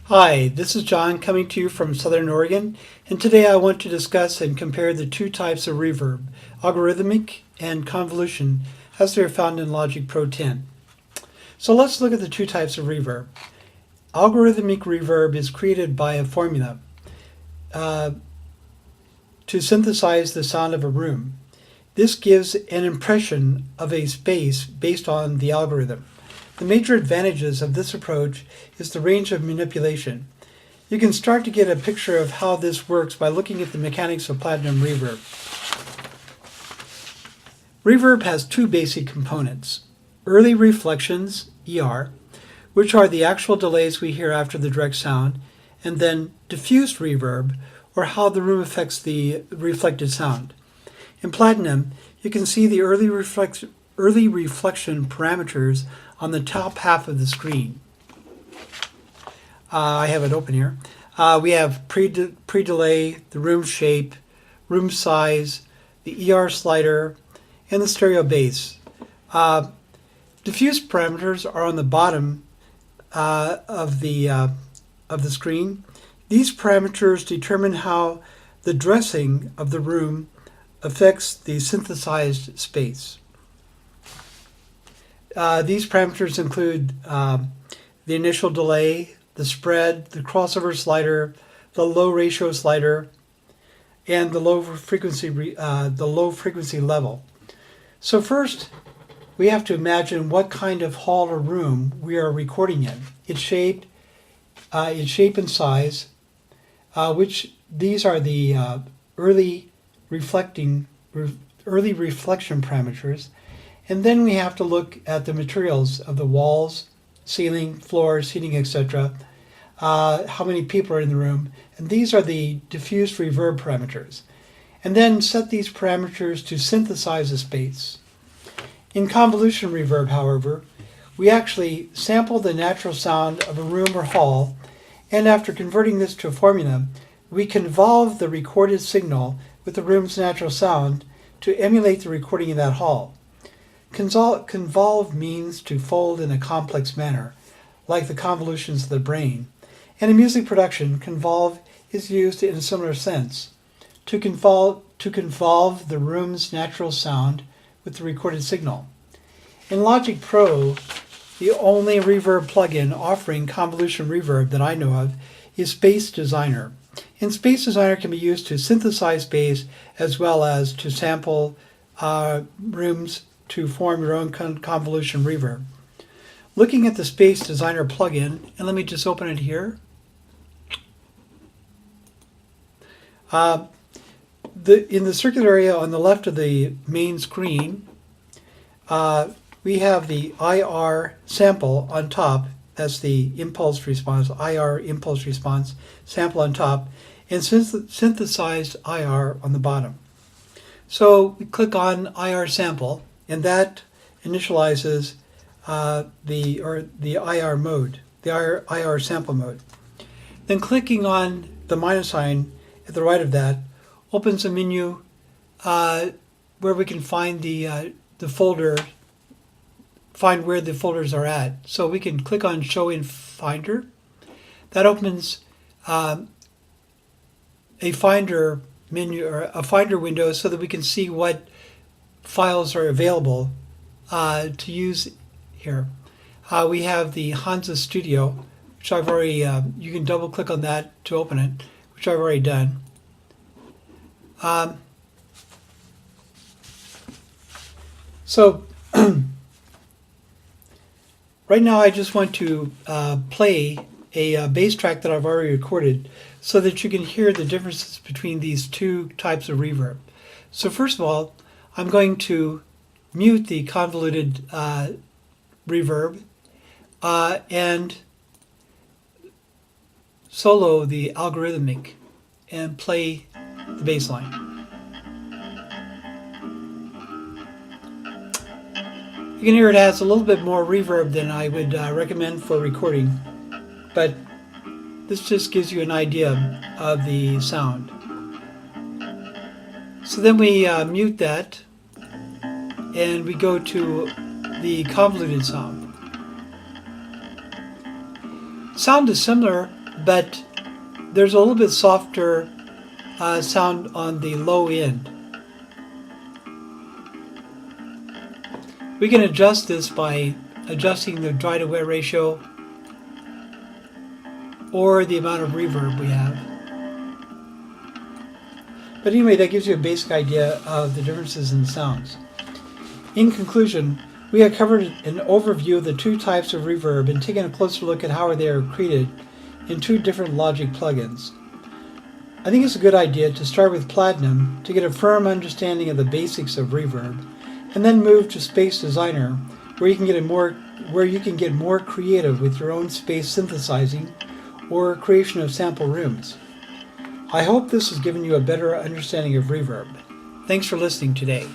Hi, this is John coming to you from Southern Oregon, and today I want to discuss and compare the two types of reverb, algorithmic and convolution, as they are found in Logic Pro 10. So let's look at the two types of reverb. Algorithmic reverb is created by a formula to synthesize the sound of a room. This gives an impression of a space based on the algorithm. The major advantages of this approach is the range of manipulation. You can start to get a picture of how this works by looking at the mechanics of platinum reverb. Reverb has two basic components: early reflections, ER, which are the actual delays we hear after the direct sound, and then diffused reverb, or how the room affects the reflected sound. In platinum, you can see the early reflection parameters on the top half of the screen. I have it open here. We have pre-delay, the room shape, room size, the ER slider, and the stereo bass. Diffuse parameters are on the bottom of the screen. These parameters determine how the dressing of the room affects the synthesized space. These parameters include the initial delay, the spread, the crossover slider, the low ratio slider, and the low frequency level. So first, we have to imagine what kind of hall or room we are recording in. Its shape and size, which these are the early reflection parameters. And then we have to look at the materials of the walls, ceiling, floor, seating, etc. How many people are in the room. And these are the diffused reverb parameters. And then set these parameters to synthesize a space. In convolution reverb, however, we actually sample the natural sound of a room or hall, and after converting this to a formula, we convolve the recorded signal with the room's natural sound to emulate the recording in that hall. Convolve means to fold in a complex manner, like the convolutions of the brain. And in music production, convolve is used in a similar sense, to convolve the room's natural sound with the recorded signal. In Logic Pro, the only reverb plugin offering convolution reverb that I know of is Space Designer. And Space Designer can be used to synthesize space as well as to sample rooms to form your own convolution reverb. Looking at the Space Designer plugin, and let me just open it here. In the circular area on the left of the main screen, we have the IR sample on top. That's the impulse response, IR impulse response sample on top, and synthesized IR on the bottom. So we click on IR sample, and that initializes the IR mode, the IR sample mode. Then clicking on the minus sign at the right of that opens a menu where we can find the folder, find where the folders are at. So we can click on Show in Finder. That opens a Finder menu or a Finder window so that we can see what files are available to use here. We have the Hansa Studio, which I've already, you can double click on that to open it, which I've already done. So right now I just want to play a bass track that I've already recorded so that you can hear the differences between these two types of reverb. So first of all, I'm going to mute the convoluted reverb and solo the algorithmic and play the bass line. You can hear it has a little bit more reverb than I would recommend for recording, but this just gives you an idea of the sound. So then we mute that and we go to the convoluted sound. Sound is similar but there's a little bit softer sound on the low end. We can adjust this by adjusting the dry to wet ratio or the amount of reverb we have. But anyway, that gives you a basic idea of the differences in sounds. In conclusion, we have covered an overview of the two types of reverb and taken a closer look at how they are created in two different Logic plugins. I think it's a good idea to start with Platinum to get a firm understanding of the basics of reverb, and then move to Space Designer, where you can get more creative with your own space synthesizing or creation of sample rooms. I hope this has given you a better understanding of reverb. Thanks for listening today.